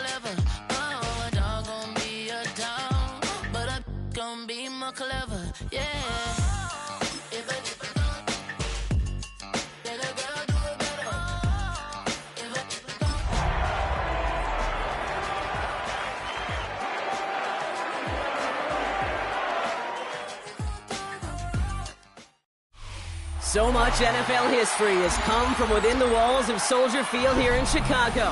forever. Oh, a dog gon' be a dog, but a gon' be more clever. Yeah. So much NFL history has come from within the walls of Soldier Field here in Chicago.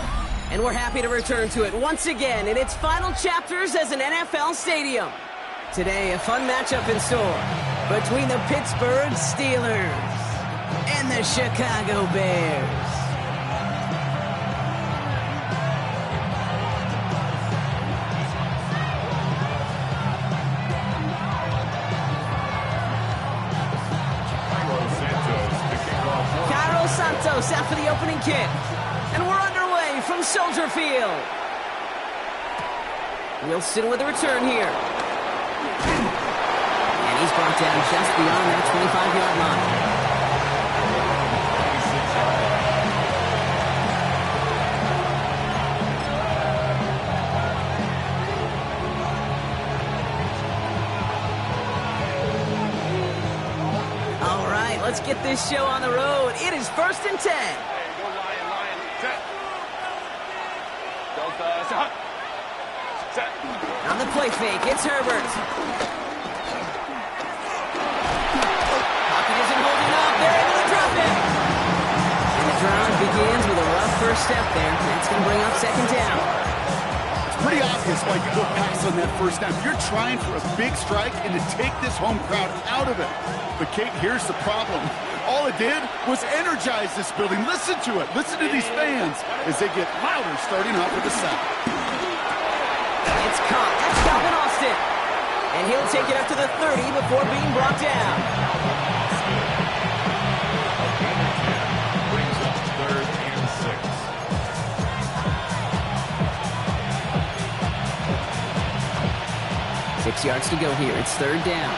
And we're happy to return to it once again in its final chapters as an NFL stadium. Today, a fun matchup in store between the Pittsburgh Steelers and the Chicago Bears. Out for the opening kick. And we're underway from Soldier Field. Wilson with a return here. And he's brought down just beyond that 25-yard line. All right, let's get this show on the road. It is 1st and 10. Hey, go Lion, set. Delta, set. On the play fake, it's Herbert. Pocket isn't holding up. They're able to drop it. And the drive begins with a rough first step there. That's going to bring up 2nd down. It's pretty obvious why you go pass on that first down. You're trying for a big strike and to take this home crowd out of it. But, Kate, here's the problem. All it did was energize this building. Listen to it. Listen to these fans as they get louder starting off with the sound. It's caught. That's Calvin Austin. And he'll take it up to the 30 before being brought down. Brings up 3rd and 6. 6 yards to go here. It's 3rd down.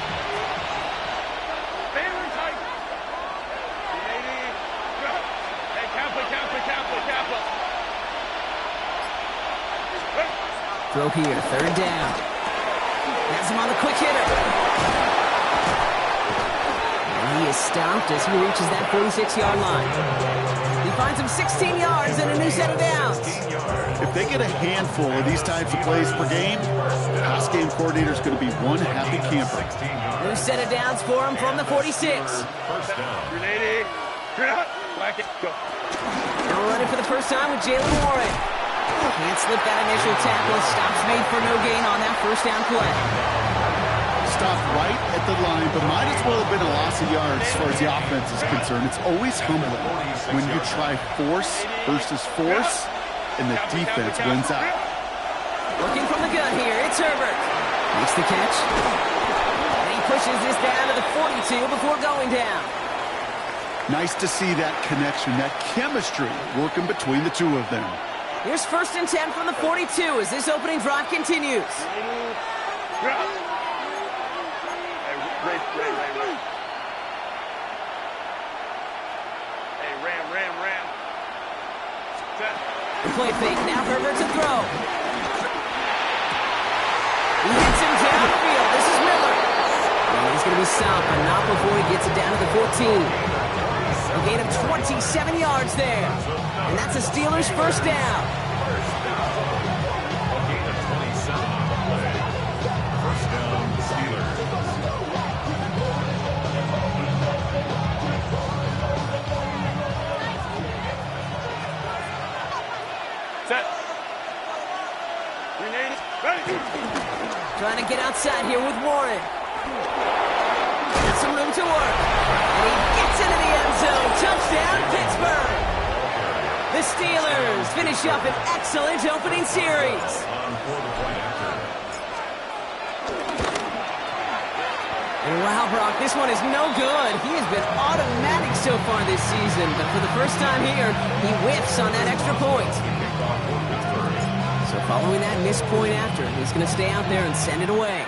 Throw here, 3rd down. Has him on the quick hitter. And he is stopped as he reaches that 46-yard line. He finds him 16 yards and a new set of downs. If they get a handful of these types of plays per game, the pass game coordinator is going to be one happy camper. New set of downs for him from the 46. 1st down. Grenade. Whack it. Go. Now running for the first time with Jalen Warren. Can't slip that initial tackle. Stops made for no gain on that 1st down play. Stopped right at the line, but might as well have been a loss of yards as far as the offense is concerned. It's always humbling when you try force versus force, and the defense wins out. Looking from the gun here, it's Herbert. Makes the catch. And he pushes this down to the 42 before going down. Nice to see that connection, that chemistry working between the two of them. Here's 1st and 10 from the 42 as this opening drive continues. Hey, ram. Set. The play fake, now Herbert to throw. He hits him downfield. This is Miller. And he's going to be stopped, but not before he gets it down to the 14. A gain of 27 yards there. And that's the Steelers' 1st down. A gain of 27 on the play. 1st down, Steelers. Set. Grenade. Ready. Trying to get outside here with Warren. Got some room to work. And he gets into the end zone. Touchdown, Pittsburgh. The Steelers finish up an excellent opening series. And wow, Brock, this one is no good. He has been automatic so far this season, but for the first time here, he whiffs on that extra point. So following that missed point after, he's going to stay out there and send it away.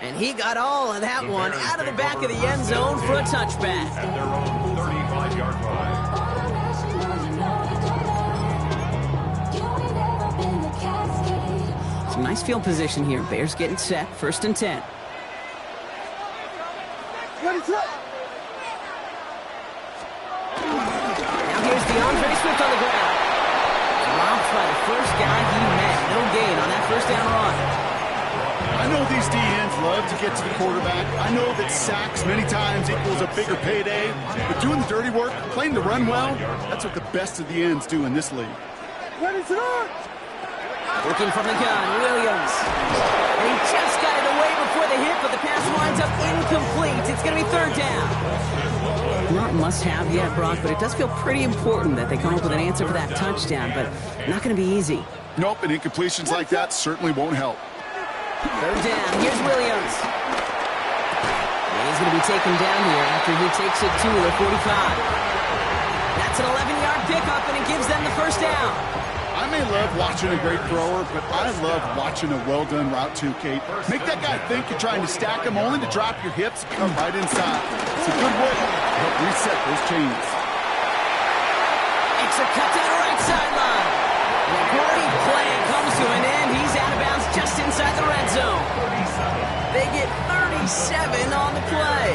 And he got all of that one out of the back of the end zone for a touchback. At their own 35-yard line. nice field position here. Bears getting set, 1st and 10. Now here's DeAndre Swift on the ground. Dropped by the first guy he met. No gain on that 1st down run. I know these DNs love to get to the quarterback. I know that sacks many times equals a bigger payday. But doing the dirty work, playing the run well, that's what the best of the ends do in this league. Looking from the gun, Williams. He just got it away before the hit, but the pass winds up incomplete. It's going to be 3rd down. Not must-have yet, Brock, but it does feel pretty important that they come up with an answer for that touchdown, but not going to be easy. Nope, and incompletions like that certainly won't help. 3rd down, here's Williams. He's going to be taken down here after he takes it to the 45. That's an 11-yard pickup, and it gives them the 1st down. I may love watching a great thrower, but I love watching a well-done route too, Kate. Make that guy think you're trying to stack him only to drop your hips and come right inside. It's a good way to help reset those chains. Extra cut to the right sideline. And a great play comes to an end. He's out of bounds just inside the red zone. They get 37 on the play.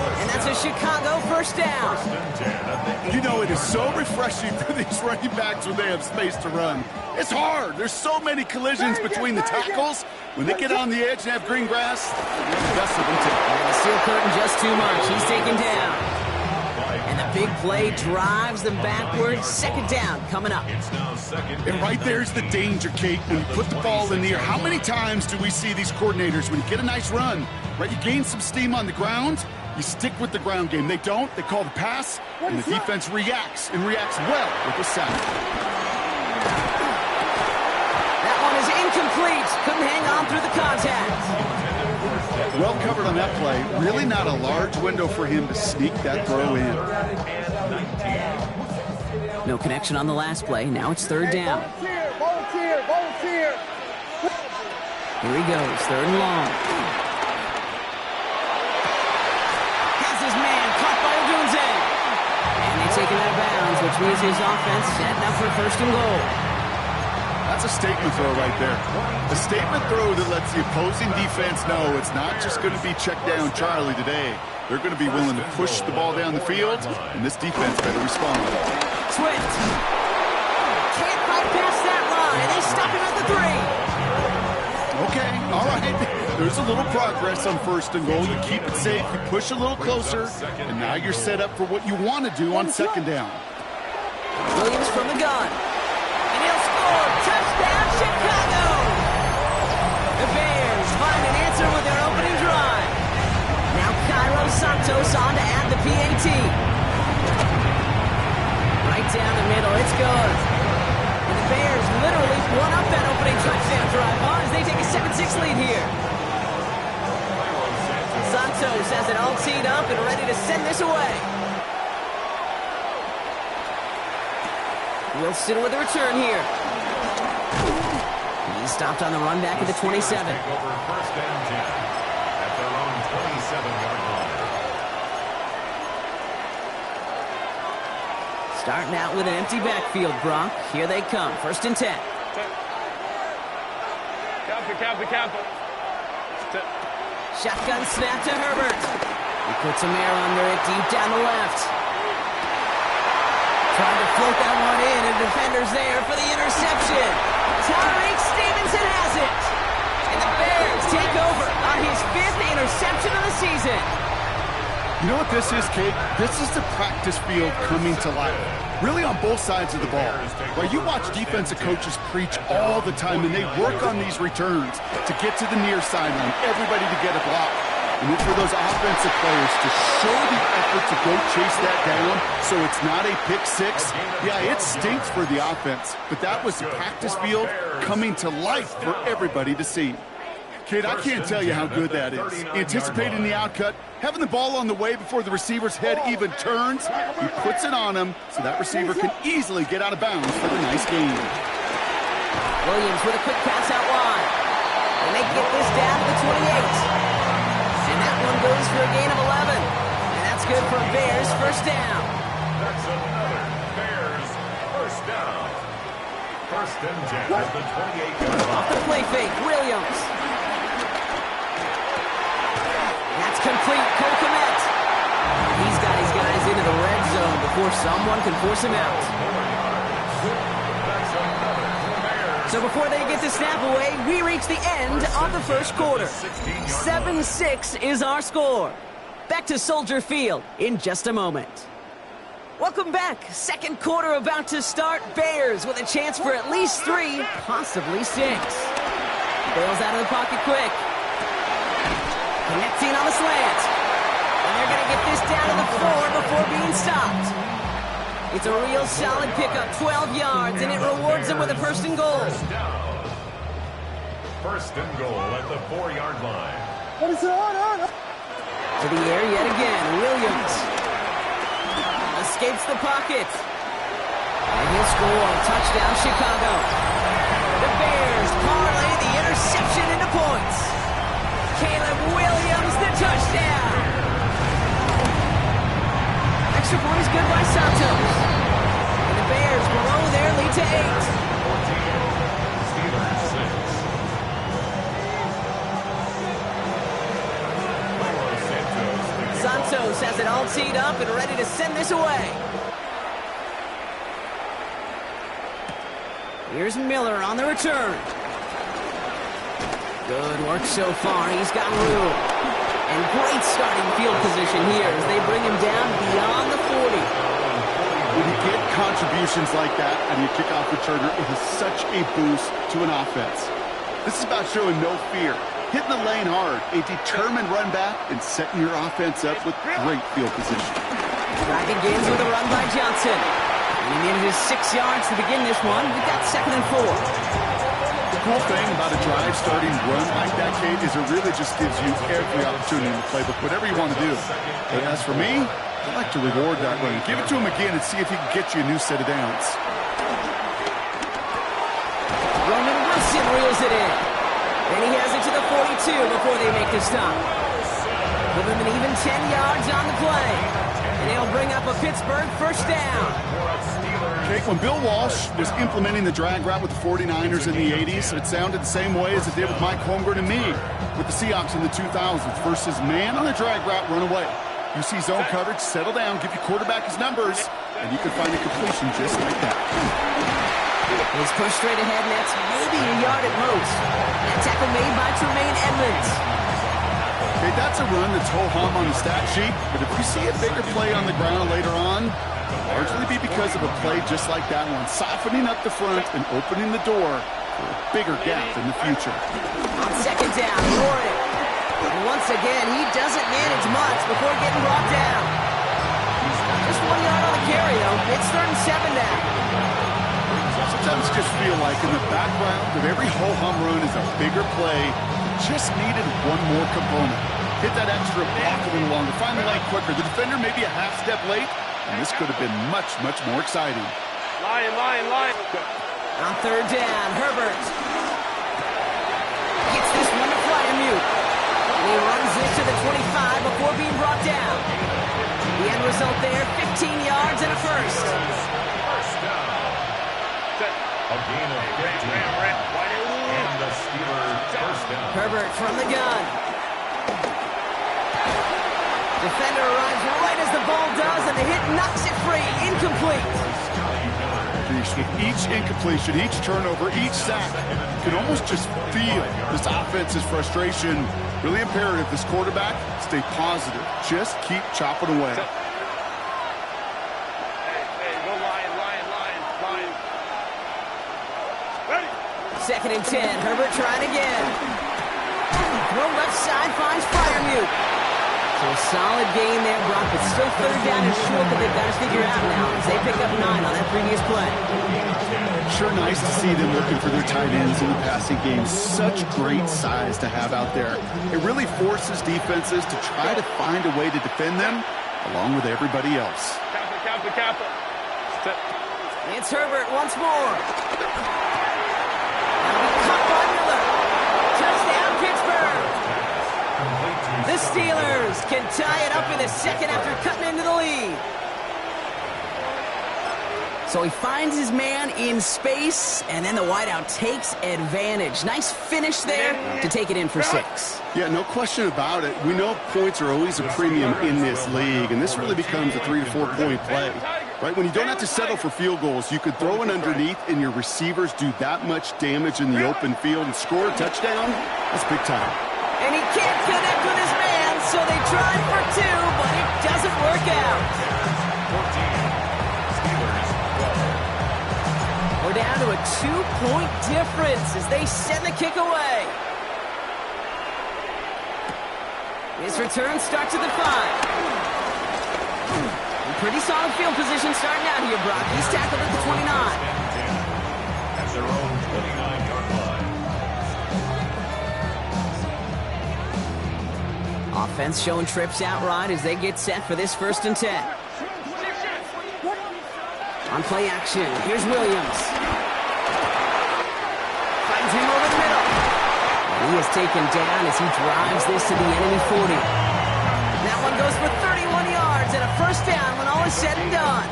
And that's a Chicago 1st down. You know, it is so refreshing for these running backs when they have space to run. It's hard. There's so many collisions between the tackles. When they get on the edge and have green grass, they're the best of them too. The steel curtain just too much. He's taken down. And the big play drives them backwards. 2nd down coming up. And right there's the danger, Kate, when you put the ball in the air. How many times do we see these coordinators, when you get a nice run, right, you gain some steam on the ground, you stick with the ground game. They don't. They call the pass, and the defense reacts, and reacts well with the sack. That one is incomplete. Couldn't hang on through the contact. Well covered on that play. Really not a large window for him to sneak that throw in. No connection on the last play. Now it's 3rd down. Volunteer. Here he goes, 3rd and long. Has his man caught by Odunze. And they take him out of bounds, which means his offense setting up for 1st and goal. That's a statement throw right there. A statement throw that lets the opposing defense know it's not just going to be check down Charlie today. They're going to be willing to push the ball down the field, and this defense better respond. Swift. Can't bypass that line. They stop him at the 3. Okay, all right. There's a little progress on 1st and goal. You keep it safe, you push a little closer, and now you're set up for what you want to do on 2nd down. Williams from the gun. And he'll score. Touchdown, Chicago! The Bears find an answer with their opening drive. Now Cairo Santos on to add the PAT. Right down the middle, it's good. And the Bears literally won up that opening touchdown drive as they take a 7-6 lead here. Santos has it all teed up and ready to send this away. Wilson with a return here. He's stopped on the run back at the 27. Take over 1st down 10 at their own 27-yard line. Starting out with an empty backfield, Brock. Here they come. 1st and 10. Campo. Shotgun snap to Herbert. He puts a mare under it deep down the left. Trying to float that one in, and defender's there for the interception. Tyreek Stevenson has it. And the Bears take over on his 5th interception of the season. You know what this is, Kate? This is the practice field coming to life. Really on both sides of the ball. Right, you watch defensive coaches preach all the time, and they work on these returns to get to the near sideline, everybody to get a block. And then for those offensive players to show the effort to go chase that down so it's not a pick 6. Yeah, it stinks for the offense, but that was the practice field coming to life for everybody to see. Kate, I can't tell you how good that is. Anticipating the outcut, having the ball on the way before the receiver's head even turns, he puts it on him so that receiver can easily get out of bounds for the nice gain. Williams with a quick pass out wide. And they get this down to the 28. And that one goes for a gain of 11. And that's good for a Bears 1st down. That's another Bears 1st down. First and 10 at the 28-yard line. Off the play fake, Williams. That's complete, Cole Kmet. He's got his guys into the red zone before someone can force him out. So before they get the snap away, we reach the end of the first quarter. 7-6 is our score. Back to Soldier Field in just a moment. Welcome back. Second quarter about to start. Bears with a chance for at least 3, possibly 6. Bails out of the pocket quick. Connecting on the slant. And they're going to get this down to the 4 before being stopped. It's a real solid pickup, 12 yards, and it rewards them with a first and goal. First and goal at the 4-yard line. To the air yet again, Williams. Escapes the pocket. And he'll score. Touchdown, Chicago. The Bears parlay the interception into points. Caleb Williams, the touchdown. Extra point is good by Santos. And the Bears blow their lead to 8. 14, Steelers 6. Santos has it all teed up and ready to send this away. Here's Miller on the return. Good work so far. He's got room. And great starting field position here as they bring him down beyond the 40. When you get contributions like that on your kickoff returner, it is such a boost to an offense. This is about showing no fear, hitting the lane hard, a determined run back, and setting your offense up with great field position. Back again with a run by Johnson. And he manages 6 yards to begin this one. We've got 2nd and 4. The cool thing about a drive starting run like that, Kate, is it really just gives you every opportunity in the playbook, whatever you want to do. But as for me, I like to reward that run. Give it to him again and see if he can get you a new set of downs. Roman Wilson reels it in. And he has it to the 42 before they make the stop. Give him an even 10 yards on the play. And he'll bring up a Pittsburgh first down. Okay, when Bill Walsh was implementing the drag route with the 49ers in the 80s, it sounded the same way as it did with Mike Holmgren and me with the Seahawks in the 2000s versus man on the drag route, run away. You see zone coverage, settle down, give your quarterback his numbers, and you can find a completion just like that. He's pushed straight ahead, and that's maybe a yard at most. That tackle made by Tremaine Edmonds. Okay, that's a run that's ho-hum on the stat sheet, but if you see a bigger play on the ground later on, it'll largely be because of a play just like that one, softening up the front and opening the door for a bigger gap in the future. On 2nd down, Gordon. And once again, he doesn't manage much before getting brought down. Just 1 yard on the carry, though. It's 3rd and 7 now. Sometimes just feel like in the background of every ho-hum run is a bigger play. Just needed one more component. Hit that extra block a little longer, find the lane quicker. The defender maybe a half step late, and this could have been much, much more exciting. Line. On 3rd down, Herbert gets this one to Fryermuth. And he runs this to the 25 before being brought down. The end result there, 15 yards and a first. A gain of 15. And the Steelers first down. Herbert from the gun. Defender arrives right as the ball does, and the hit knocks it free. Incomplete. With each incompletion, each turnover, each sack, you can almost just feel this offense's frustration. Really imperative, this quarterback, stay positive. Just keep chopping away. Hey, go line. Ready? 2nd and 10. Herbert trying again. Throw left side finds Fryermuth. So a solid gain there, Brock, but still 3rd down and short that they've got to figure out now as they pick up 9 on that previous play. Sure nice to see them looking for their tight ends in the passing game. Such great size to have out there. It really forces defenses to try to find a way to defend them along with everybody else. Kappa. It's Herbert once more. Caught by Miller. Touchdown, Pittsburgh. The Steelers can tie it up in the 2nd after cutting into the lead. So he finds his man in space, and then the wideout takes advantage. Nice finish there to take it in for 6. Yeah, no question about it. We know points are always a premium in this league, and this really becomes a 3 to 4 point play. Right, when you don't have to settle for field goals, you could throw it underneath and your receivers do that much damage in the open field and score a touchdown. That's big time. And he can't connect with his man, so they tried for 2, but it doesn't work out. 14, Steelers 12. We're down to a 2-point difference as they send the kick away. His return starts at the 5. Pretty solid field position starting out here, Brock. He's tackled at the 29. At their own 29-yard line. Offense showing trips outright as they get set for this 1st and 10. On play action, here's Williams. Finds him over the middle. And he is taken down as he drives this to the enemy 40. That one goes for 31 yards and a 1st down when all is said and done.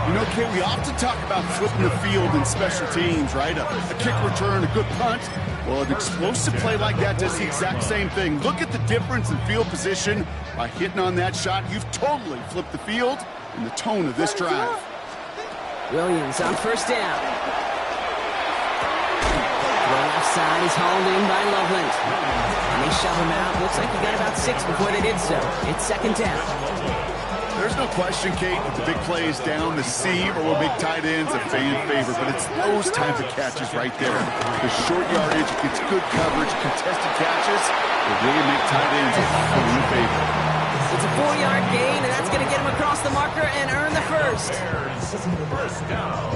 You know, Kate, we often talk about flipping the field in special teams, right? A kick return, a good punt. Well, an explosive play like that does the exact same thing. Look at the difference in field position. By hitting on that shot, you've totally flipped the field and the tone of this drive. Williams on 1st down. Throw offside is hauled in by Loveland. And they shove him out. Looks like he got about 6 before they did so. It's 2nd down. There's no question, Kate, that the big plays down the seam or big tight ends a fan favorite, but it's those types of catches right there. The short yardage, gets good coverage, contested catches, will really make tight ends a fan favorite. It's a 4-yard gain, and that's going to get him across the marker and earn the 1st. First down.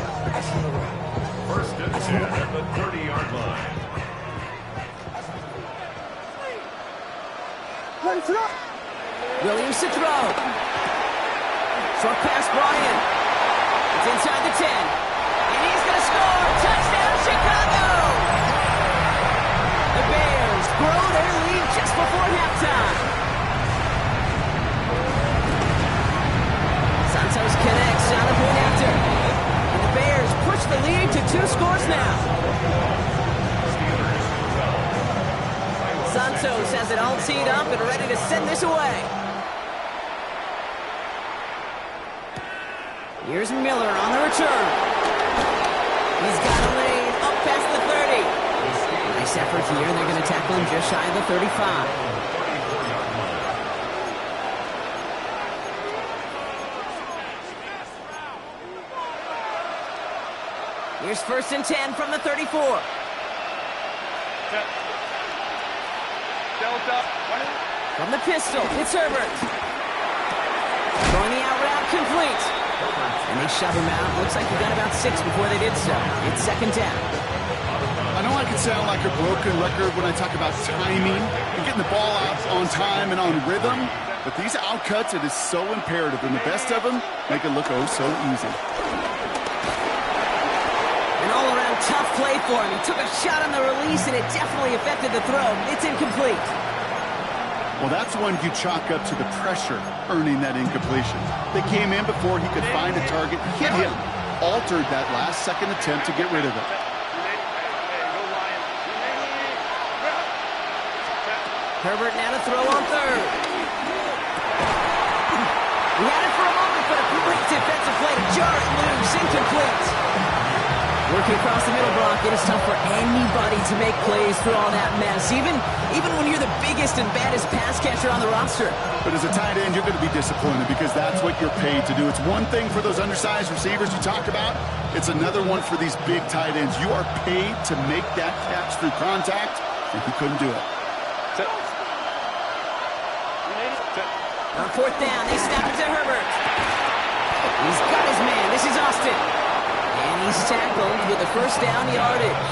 1st and 10 at the 30-yard line. Williams to throw. Short pass brought in. It's inside the 10. And he's going to score. Touchdown, Chicago! The Bears grow their lead just before halftime. Santos connects on the point after. And the Bears push the lead to 2 scores now. Santos has it all teed up and ready to send this away. Here's Miller on the return. He's got a lane up past the 30. Nice effort here. They're going to tackle him just shy of the 35. Here's 1st and 10 from the 34. From the pistol, it's Herbert. Throwing the out route complete. And they shove him out. Looks like he got about 6 before they did so. It's 2nd down. I know I can sound like a broken record when I talk about timing and getting the ball out on time and on rhythm, but these outcuts, it is so imperative, and the best of them make it look oh so easy. An all-around tough play for him. He took a shot on the release, and it definitely affected the throw. It's incomplete. Well, that's one you chalk up to the pressure earning that incompletion. They came in before he could find a target, hit him, altered that last-second attempt to get rid of it. Herbert now to throw on 3rd. He had it for a moment, but a great defensive play to jar it loose, incomplete. Working across the middle, Brock, it is tough for anybody to make plays through all that mess, even when you're the biggest and baddest pass catcher on the roster. But as a tight end, you're going to be disappointed because that's what you're paid to do. It's one thing for those undersized receivers you talk about. It's another one for these big tight ends. You are paid to make that catch through contact, and he couldn't do it. On 4th down, they snap it to Herbert. He's got his man. This is Austin. And he's tackled with the 1st down yardage.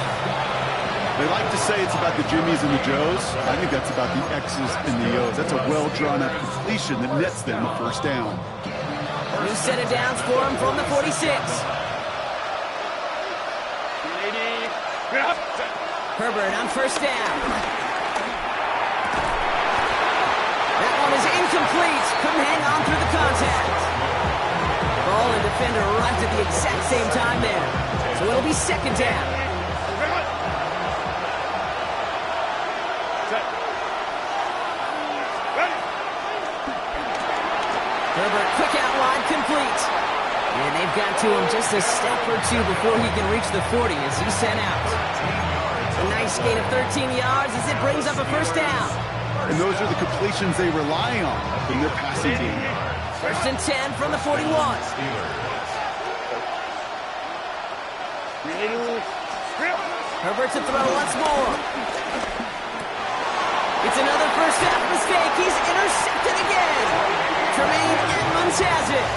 They like to say it's about the Jimmies and the Joes. I think that's about the X's and the O's. That's a well-drawn-up completion that nets them a 1st down. New set of downs for him from the 46. Herbert on 1st down. That one is incomplete. Couldn't hang on through the contact. Ball ball and defender arrived at the exact same time there. So it'll be second down. Set. Ready. Herbert, quick out wide, complete. And they've got to him just a step or two before he can reach the 40 as he's sent out. A nice gain of 13 yards as it brings up a first down. And those are the completions they rely on in their passing game. First and 10 from the 41. Herbert to throw once more. It's another first half mistake. He's intercepted again. Tremaine Edmonds has it.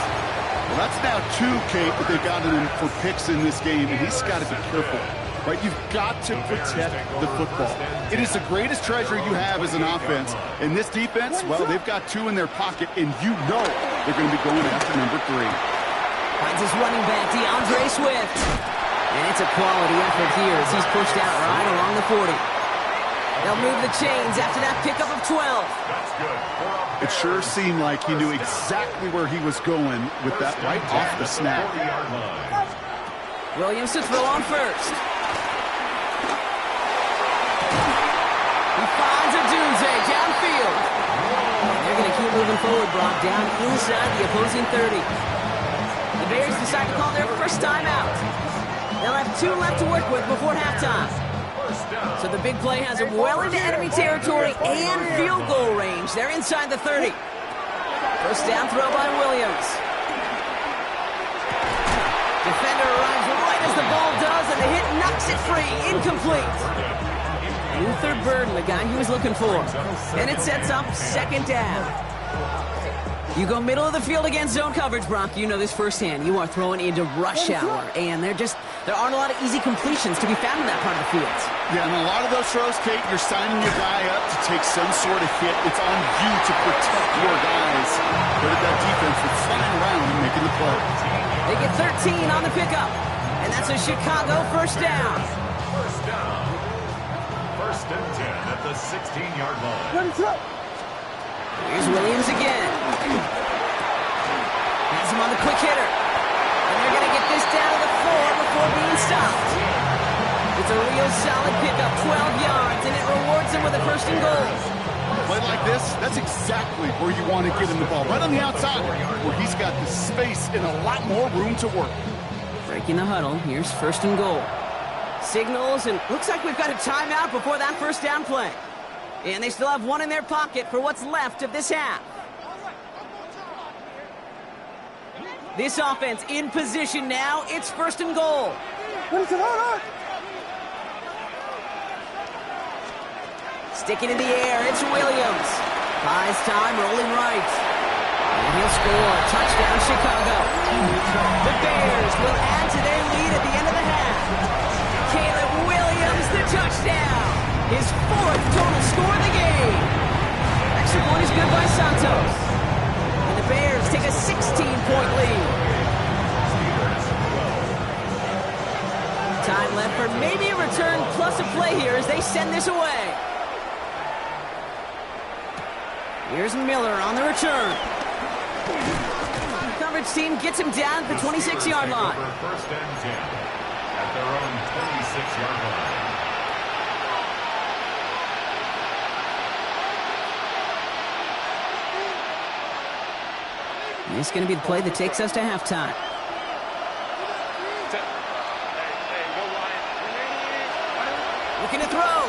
Well, that's now 2, Kate, that they've gotten him for picks in this game, and he's got to be careful. Right? You've got to protect the football. It is the greatest treasure you have as an offense. And this defense, well, they've got 2 in their pocket, and you know they're going to be going after number 3. Finds his running back, DeAndre Swift. And it's a quality effort here as he's pushed out right along the 40. They'll move the chains after that pickup of 12. It sure seemed like he knew exactly where he was going with that right off the snap. Williams to throw on first. He finds a Dunze downfield. And they're going to keep moving forward, Brock, down inside the opposing 30. The Bears decide to call their first time out. They'll have 2 left to work with before halftime. So the big play has them well into enemy territory and field goal range. They're inside the 30. First down throw by Williams. Defender arrives right as the ball does, and the hit knocks it free. Incomplete. Luther Burden, the guy he was looking for. And it sets up second down. You go middle of the field against zone coverage, Brock. You know this firsthand. You are throwing into rush hour, and there aren't a lot of easy completions to be found in that part of the field. Yeah, and a lot of those throws, Kate, you're signing your guy up to take some sort of hit. It's on you to protect your guys. But that defense is flying around and making the play. They get 13 on the pickup, and that's a Chicago first down. First and 10 at the 16-yard line. Here's Williams again. Has him on the quick hitter. And they're going to get this down to the 4 before being stopped. It's a real solid pickup, 12 yards, and it rewards him with a first and goal. Play like this, that's exactly where you want to get him the ball. Right on the outside, where he's got the space and a lot more room to work. Breaking the huddle, here's first and goal. Signals, and looks like we've got a timeout before that first down play. And they still have 1 in their pocket for what's left of this half. This offense in position now. It's first and goal. Sticking in the air, it's Williams. Buys time, rolling right. And he'll score. Touchdown, Chicago. The Bears will add to their lead at the end of the half. Caleb Williams, the touchdown. His 4th total score of the game. Extra point is good by Santos. And the Bears take a 16-point lead. Time left for maybe a return plus a play here as they send this away. Here's Miller on the return. The coverage team gets him down at the 26-yard line. First and 10 at their own 26-yard line. This is going to be the play that takes us to halftime. Looking to throw.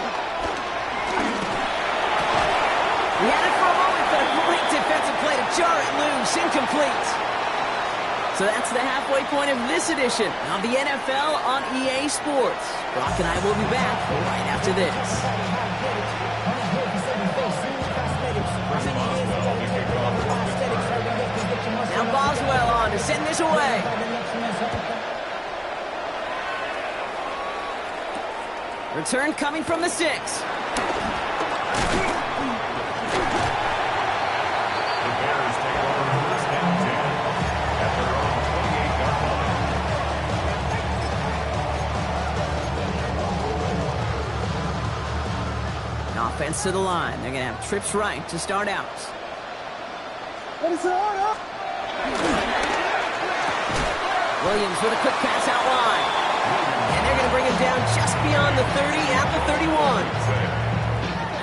He had it for a moment, but a great defensive play to jar it loose. Incomplete. So that's the halfway point of this edition of the NFL on EA Sports. Brock and I will be back right after this. Now Boswell on to send this away. Return coming from the 6. The Bears take over first and 10 at their own 28-yard line. Offense to the line. They're going to have trips right to start out. Williams with a quick pass out wide. And they're going to bring him down just beyond the 30 at the 31.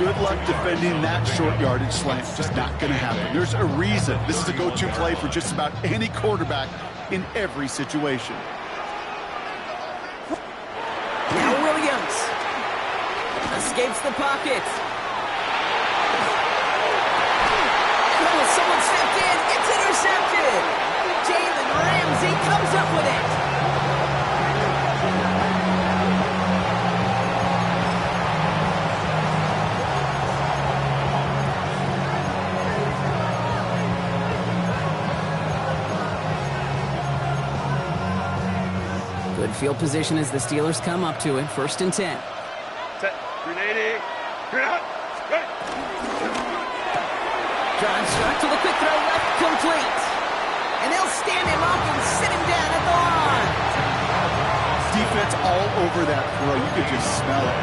Good luck defending that short yardage slant. Just not going to happen. There's a reason. This is a go-to play for just about any quarterback in every situation. Now Williams escapes the pocket. Oh, someone stepped in. It's intercepted. Jalen Ramsey comes up with it. Good field position as the Steelers come up to it. 1st and 10. Set. Grenade. Grenade. Right. John Sharp to the quick throw left, complete. And they'll stand him up and sit him down at the line. Defense all over that throw. You could just smell it.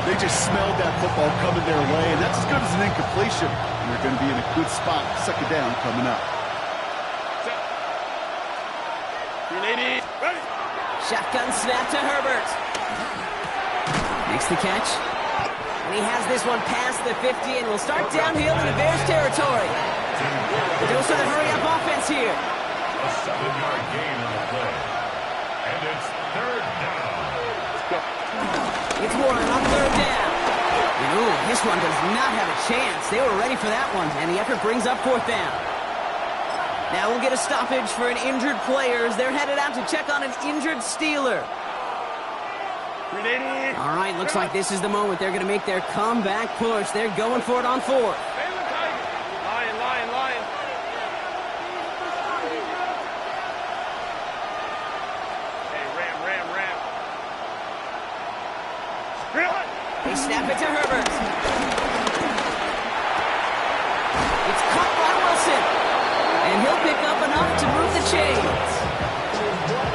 They just smelled that football coming their way, and that's as good as an incompletion. And they're going to be in a good spot. 2nd down coming up. Set. Grenade. Ready. Shotgun snap to Herbert. Makes the catch. And he has this one past the 50 and will start downhill into Bears territory. They'll sort of hurry up offense here. A 7-yard gain on the play. And it's 3rd down. It's Warren on 3rd down. Ooh, this one does not have a chance. They were ready for that one, and the effort brings up 4th down. Now we'll get a stoppage for an injured player as they're headed out to check on an injured Steeler. Grenade. All right, looks like this is the moment they're going to make their comeback push. They're going for it on 4th. Lion, lion, lion. Hey, ram. Grenade. They snap it to Herbert. It's caught by Wilson. And he'll pick up enough to move the chains.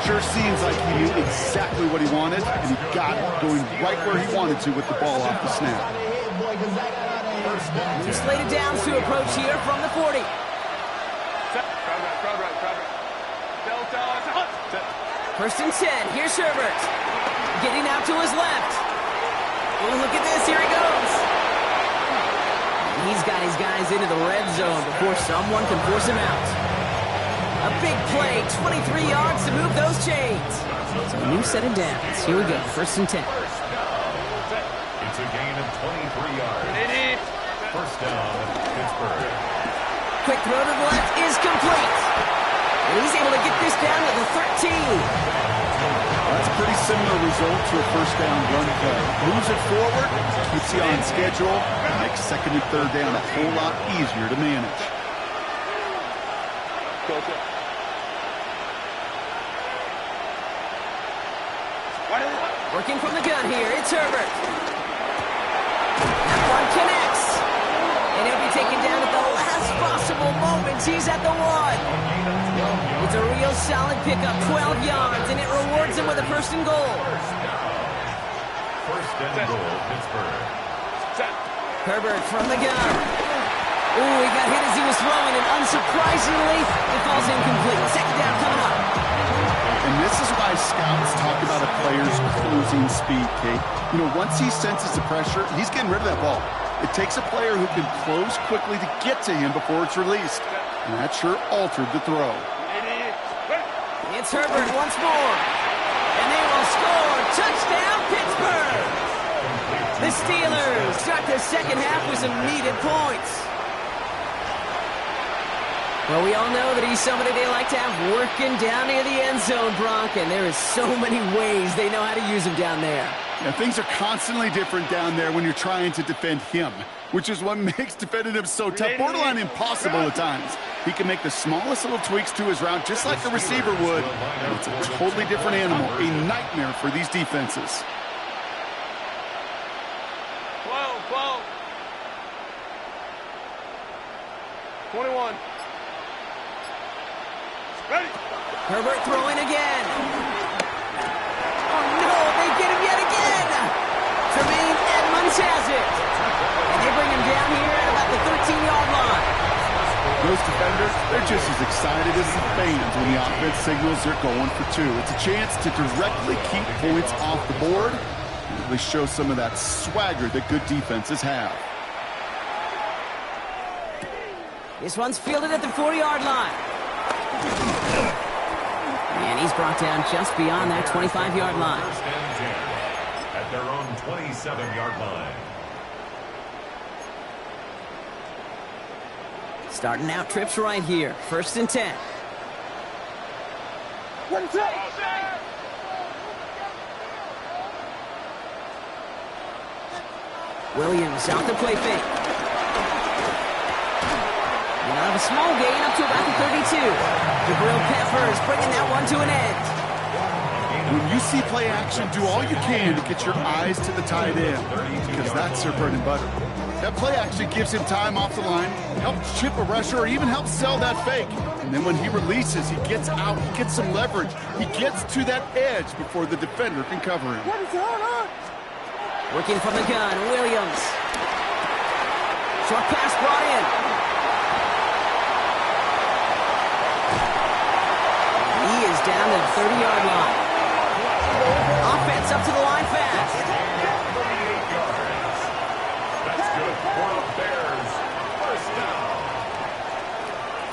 Sure seems like he knew exactly what he wanted, and he got it, going right where he wanted to with the ball off the snap. He slated downs to approach here from the 40. Crowd right. Delta. 1st and 10. Here's Herbert. Getting out to his left. Oh, look at this. Here he goes. He's got his guys into the red zone before someone can force him out. A big play, 23 yards to move those chains. So a new set of downs. Here we go, 1st and 10. It's a gain of 23 yards. 1st down, Pittsburgh. Quick throw to the left is complete. And he's able to get this down to the 13. That's a pretty similar result to a 1st down run play. Moves it forward, keeps you on schedule, makes 2nd and 3rd down a whole lot easier to manage. Working from the gun here, it's Herbert. That one connects. And he'll be taken down at the last possible moment. He's at the 1. It's a real solid pickup, 12 yards, and it rewards him with a 1st and goal. 1st and goal, Pittsburgh. Herbert from the gun. Ooh, he got hit as he was throwing, and unsurprisingly, it falls incomplete. 2nd down coming up. And this is why scouts talk about a player's closing speed, Kate. You know, once he senses the pressure, he's getting rid of that ball. It takes a player who can close quickly to get to him before it's released. And that sure altered the throw. It's Herbert once more. And they will score. Touchdown, Pittsburgh! The Steelers start the 2nd half with some needed points. Well, we all know that he's somebody they like to have working down near the end zone, Brock, and there is so many ways they know how to use him down there. Yeah, things are constantly different down there when you're trying to defend him, which is what makes defending him so tough, borderline impossible at times. He can make the smallest little tweaks to his route, just like a receiver would. And it's a totally different animal, a nightmare for these defenses. 12. 21. Ready. Herbert throwing again. Oh, no, they get him yet again. Tremaine Edmonds has it. And they bring him down here at about the 13-yard line. Those defenders They're just as excited as the fans when the offense signals they're going for two. It's a chance to directly keep points off the board and really show some of that swagger that good defenses have. This one's fielded at the 4-yard line. And he's brought down just beyond that 25-yard line. First and 10 at their own 27-yard line. Starting out trips right here. First and 10. Williams out to play fake. And out of a small gain up to about the 32. Jabril Peppers bringing that one to an end. When you see play action, do all you can to get your eyes to the tight end, because that's their bread and butter. That play action gives him time off the line, helps chip a rusher, or even helps sell that fake. And then when he releases, he gets out, he gets some leverage. He gets to that edge before the defender can cover him. Working from the gun, Williams. Short pass brought in. He is down to the 30-yard line. Offense up to the line fast. 38 yards. That's good for the Bears. First down.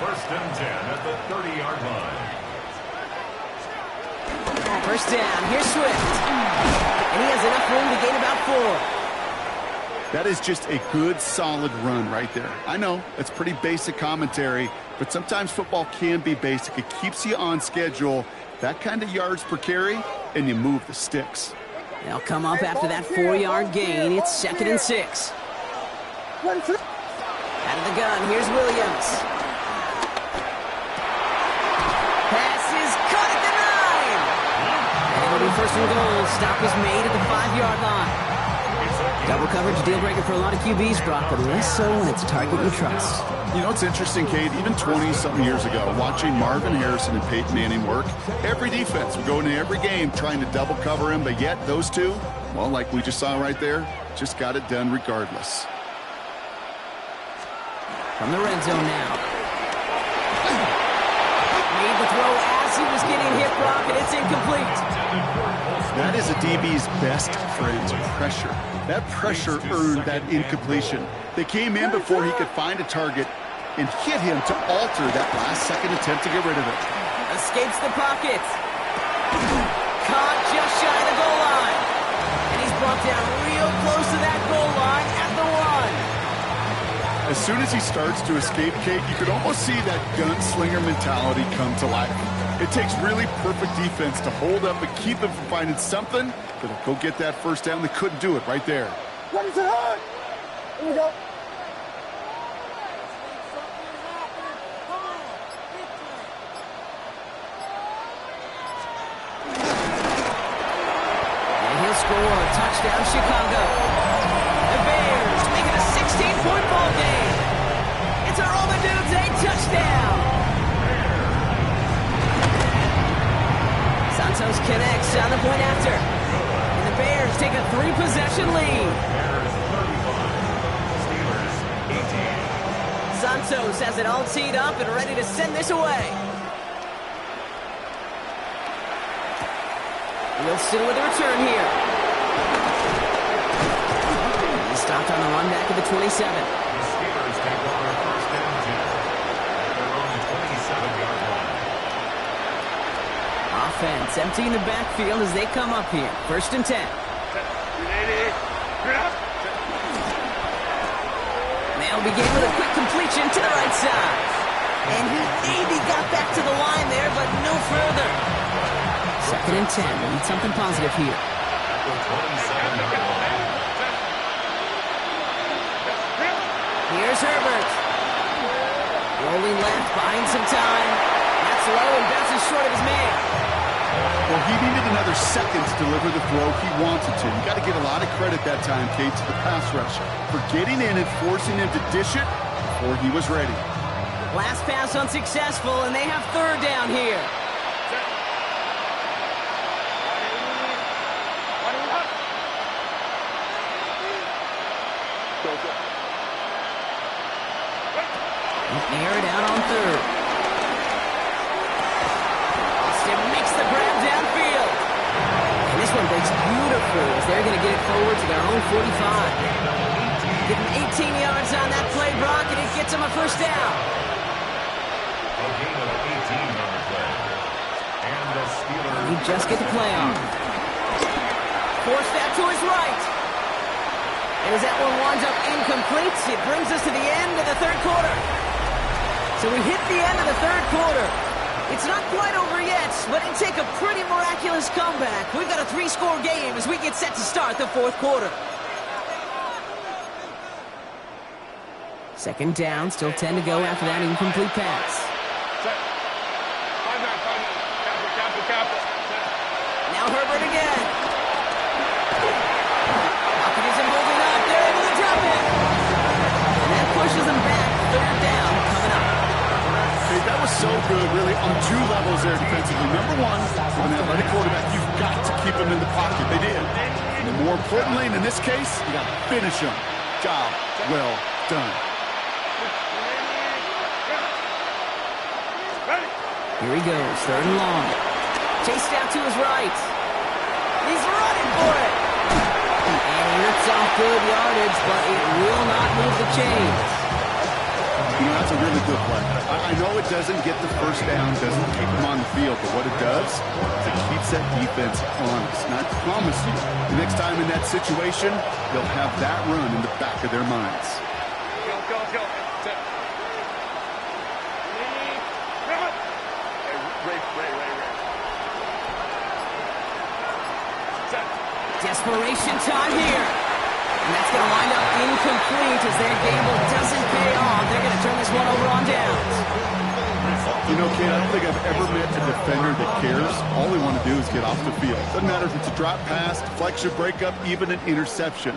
First and 10 at the 30-yard line. First down, here's Swift. And he has enough room to gain about 4. That is just a good, solid run right there. I know, it's pretty basic commentary, but sometimes football can be basic. It keeps you on schedule, that kind of yards per carry, and you move the sticks. They'll come up after that 4-yard gain. It's second and 6. Out of the gun, here's Williams. Pass is caught at the 9. And it'll be first and goal. Stop is made at the 5-yard line. Double coverage deal breaker for a lot of QBs, Brock, but less so when it's a target you trust. You know, it's interesting, Kate, even 20-something years ago, watching Marvin Harrison and Peyton Manning work, every defense would go into every game trying to double cover him, but yet those two, well, like we just saw right there, just got it done regardless. From the red zone now. Made the throw as he was getting hit, Brock, and it's incomplete. That is a DB's best friend, pressure. That pressure earned that incompletion. They came in before he could find a target and hit him to alter that last-second attempt to get rid of it. Escapes the pocket. Caught just shy of the goal line. And he's brought down real close to that goal line at the 1. As soon as he starts to escape, Kate, you could almost see that gunslinger mentality come to life. It takes really perfect defense to hold up and keep him from finding something that'll go get that first down. They couldn't do it right there. What is it on? Here we go. And he'll score. Touchdown, Chicago. The Bears make it a 16-point ball game. It's a Roman Dudes, a touchdown. Santos connects on the point after. And the Bears take a 3-possession lead. Bears 35, Steelers 18. Santos has it all teed up and ready to send this away. Wilson with a return here. He's stopped on the run back at the 27. The Steelers take over first and 10 at their own 27-yard line. Offense emptying the backfield as they come up here. First and 10. They'll begin with a quick completion to the right side. And he maybe got back to the line there, but no further. Second and 10. We need something positive here. At the 27-yard line. Here's Herbert. Rolling left, buying some time. That's low and bounces short of his man. Well, he needed another second to deliver the throw he wanted to. You got to give a lot of credit that time, Kate, to the pass rush for getting in and forcing him to dish it before he was ready. Last pass unsuccessful, and they have third down here. Air it out on third. one breaks beautifully as they're going to get it forward to their own 45. Getting 18 yards on that play, Brock, and it gets them a first down. A gain of 18 on the play. And the Steelers... You just get the play on. Forced that to his right. And as that one winds up incomplete, it brings us to the end of the third quarter. So we hit the end of the third quarter. It's not quite over yet, but it'd take a pretty miraculous comeback. We've got a 3-score game as we get set to start the fourth quarter. Second down, still 10 to go after that incomplete pass. Set. 5-9. Capital. Now Herbert again. Pocket isn't holding up. They're able to drop it. And that pushes them back. Third down coming up. Hey, that was so good, really, on two levels there defensively. Number one, with an athletic quarterback, you've got to keep him in the pocket. They did. And then more importantly, and in this case, you got to finish him. Job well done. Here he goes, third and long. Chased out to his right. He's running for it. And he rips off good yardage, but it will not move the chains. You know, that's a really good play. I know it doesn't get the first down, doesn't keep them on the field, but what it does is it keeps that defense honest. And I promise you, the next time in that situation, they'll have that run in the back of their minds. Go. Set. Ray. Set. Desperation time here. And that's going to wind up incomplete as their gamble doesn't pay off. They're going to turn this one over on downs. You know, Kate, I don't think I've ever met a defender that cares. All they want to do is get off the field. Doesn't matter if it's a drop pass, deflection, breakup, even an interception.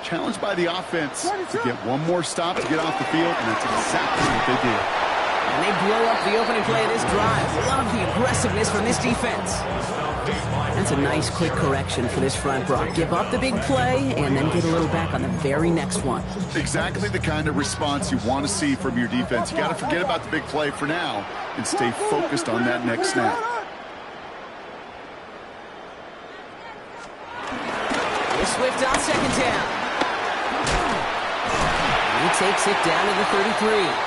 Challenged by the offense to get one more stop to get off the field, and that's exactly what they did. And they blow up the opening play of this drive. Love the aggressiveness from this defense. That's a nice quick correction for this front, Brock. Give up the big play and then get a little back on the very next one. Exactly the kind of response you want to see from your defense. You got to forget about the big play for now and stay focused on that next snap. Swift on second down. He takes it down to the 33.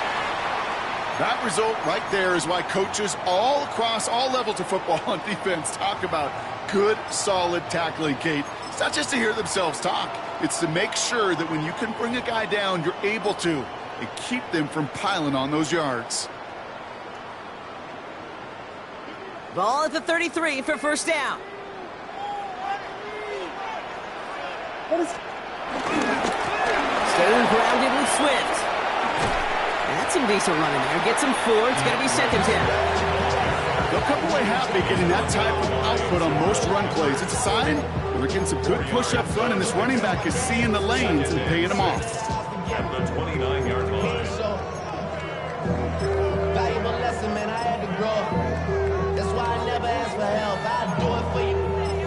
That result right there is why coaches all across all levels of football on defense talk about good, solid tackling, Kate. It's not just to hear themselves talk. It's to make sure that when you can bring a guy down, you're able to and keep them from piling on those yards. Ball at the 33 for first down. Staying grounded with Swift. That's some decent running there. Gets him 4. It's going to be second down. They'll come away happy getting that type of output on most run plays. It's a sign that they're getting some good push up front, and this running back is seeing the lanes and paying them off. At the 29-yard line. Valuable lesson, man. I had to grow up. That's why I never ask for help. I do it for you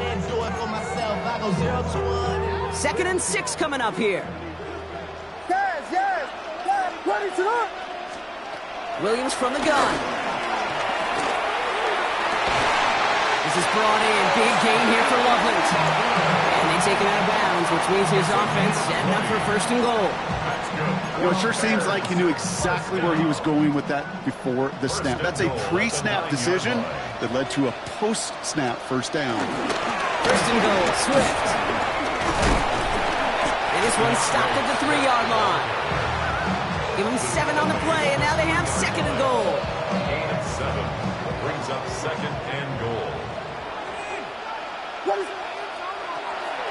and do it for myself. I go 0 to 1. Second and 6 coming up here. Yes. Ready to run. Williams from the gun. This is brought in. Big gain here for Loveland. And they take him out of bounds, which means his offense setting up for first and goal. You know, it sure seems like he knew exactly where he was going with that before the snap. That's a pre-snap decision that led to a post-snap first down. First and goal, Swift. And this one stopped at the 3-yard line. Give him 7 on the play, and now they have second and goal. Gain of 7 brings up second and goal.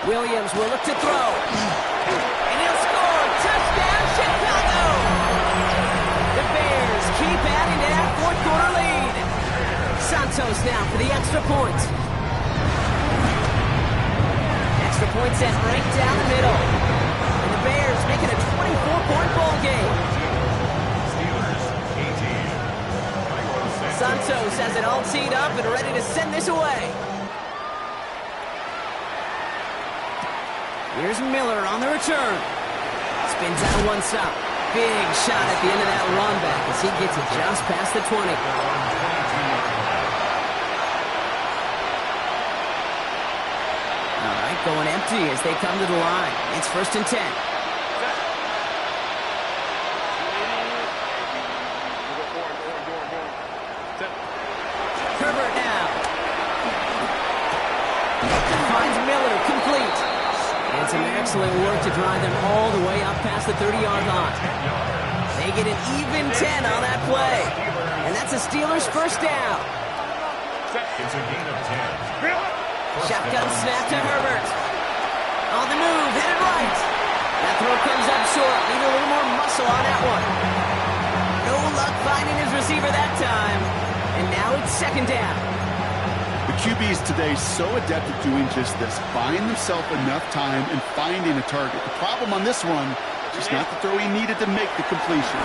Williams will look to throw. And he'll score. Touchdown, Chicago! The Bears keep adding to that fourth quarter lead. Santos now for the extra point. Extra point set right down the middle. And the Bears make it a 24-point ball game. Santos has it all teed up and ready to send this away. Here's Miller on the return. Spins out of one stop. Big shot at the end of that run back as he gets it just past the 20. All right, going empty as they come to the line. It's 1st and 10. Herbert now. Finds Miller, complete. And some excellent work to drive them all the way up past the 30-yard line. They get an even 10 on that play. And that's a Steelers first down. It's a gain of 10. Shotgun snap to Herbert. On the move, headed right. That throw comes up short. Need a little more muscle on that one. No luck finding his receiver that time. And now it's 2nd down. The QBs today so adept at doing just this, buying themselves enough time and finding a target. The problem on this one, just not the throw he needed to make the completion.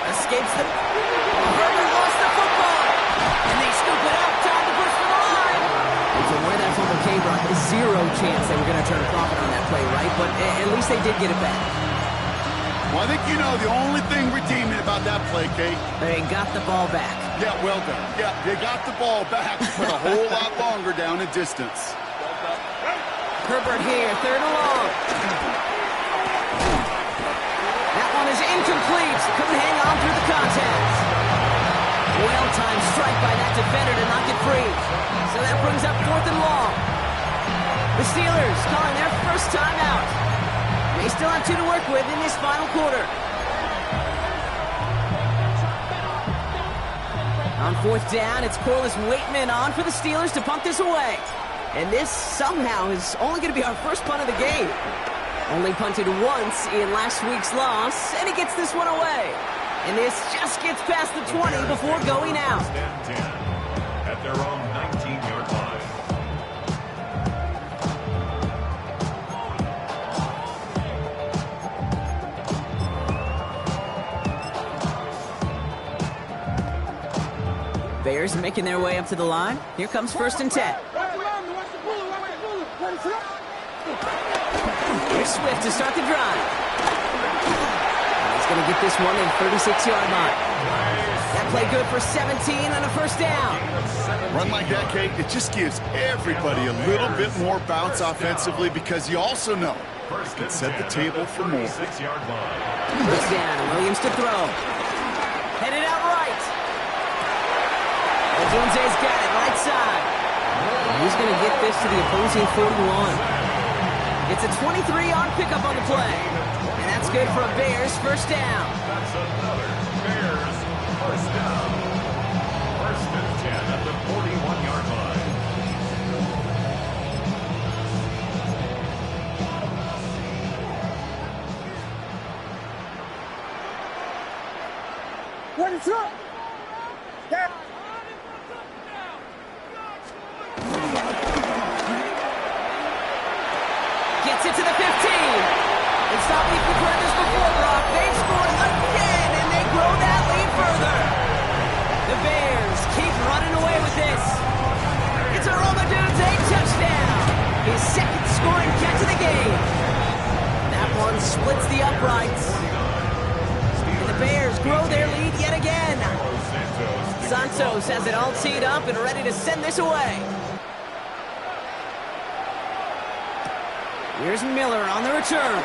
Escapes the... Herbert lost the football. And they scoop it up. Time to push for the line. And from where that fumble came from, zero chance they were going to turn a profit on that play, right? But at least they did get it back. Well, I think you know the only thing redeeming about that play, Kate. They got the ball back. Yeah, well done. Yeah, they got the ball back, but a whole lot longer down in distance. Herbert here, 3rd and long. That one is incomplete. Couldn't hang on through the contact. Well-timed strike by that defender to knock it free. So that brings up 4th and long. The Steelers calling their first time out. They still have 2 to work with in this final quarter. On 4th down, it's Corliss Waitman on for the Steelers to punt this away. And this somehow is only going to be our first punt of the game. Only punted once in last week's loss, and he gets this one away. And this just gets past the 20 before going out. 10 at their own 19-yard line. Bears making their way up to the line. Here comes 1st and 10. Here's Swift to start the drive. He's going to get this one in 36-yard line. That play good for 17 on a 1st down. Run like that, Kate, it just gives everybody a little bit more bounce offensively because you also know you can set the table for more. 6-yard line. 1st down, and Williams to throw. Headed out right. Odunze's got it, right side. He's going to get this to the opposing 41. It's a 23-yard pickup on the play. And that's good for a Bears first down. That's another Bears first down. 1st and 10 at the 41-yard line. Ready, throw. Yeah. Gets it to the 15. It's not like we've heard this before, Brock. They've scored again, and they grow that lead further. The Bears keep running away with this. It's a Romadunze touchdown. His 2nd scoring catch of the game. That one splits the uprights. And the Bears grow their lead yet again. Santos has it all teed up and ready to send this away. Here's Miller on the return.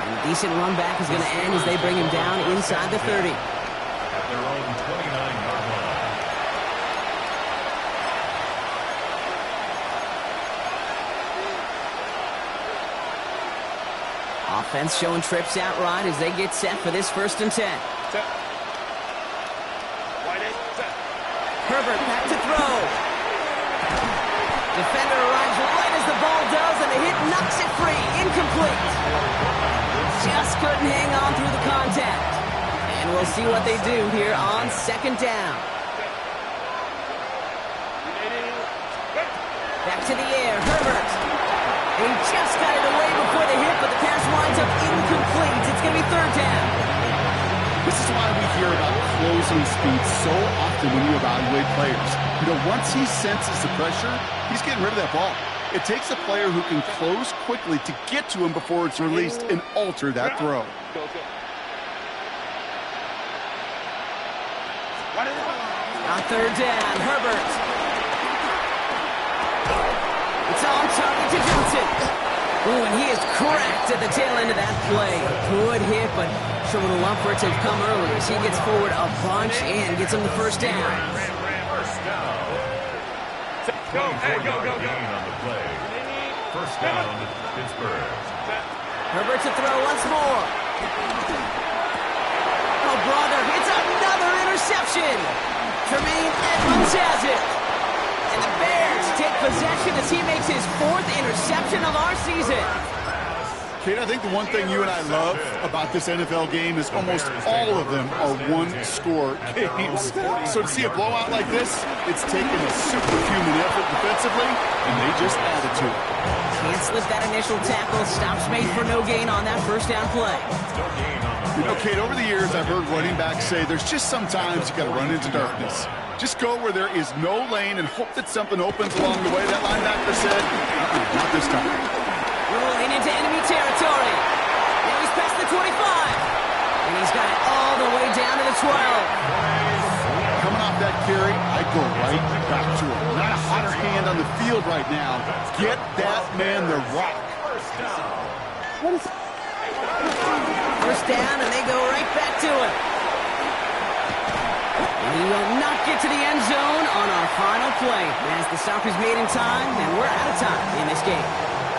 A decent run back is going to end as they bring him down inside the 30. At their own 29-yard line. Offense showing trips out right as they get set for this 1st and 10. Herbert back to throw. Defender arrives right as the ball does, and the hit knocks it free. Incomplete. Just couldn't hang on through the contact. And we'll see what they do here on 2nd down. Back to the air, Herbert. And he just got it away before the hit, but the pass winds up incomplete. It's going to be 3rd down. This is why we hear about closing speed so often when you evaluate players. You know, once he senses the pressure, he's getting rid of that ball. It takes a player who can close quickly to get to him before it's released and alter that throw. On 3rd down, Herbert. Ooh, and he is cracked at the tail end of that play. Good hit, but sure would have loved for it to have come earlier as he gets forward a bunch and gets him the first down. First down. Go, hey, go. Gain on the play. First down, Pittsburgh. Herbert to throw once more. Oh, brother, it's another interception. Tremaine Edmonds has it. And the Bears take possession as he makes his 4th interception of our season. Kate, I think the one thing you and I love about this NFL game is almost all of them are one-score games. So to see a blowout like this, it's taken a superhuman effort defensively, and they just added to it. Can't slip that initial tackle. Stops made for no gain on that first down play. You know, Kate, over the years, I've heard running backs say there's just sometimes you got to run into darkness. Just go where there is no lane and hope that something opens along the way. That linebacker said, not this time. Rolling into enemy territory. Now he's past the 25. And he's got it all the way down to the 12. Coming off that carry, I go right back to him. Not a hotter hand on the field right now. Get that man the rock. First down, and they go right back to it. And he will not get to the end zone on our final play as the stop is made in time, and we're out of time in this game.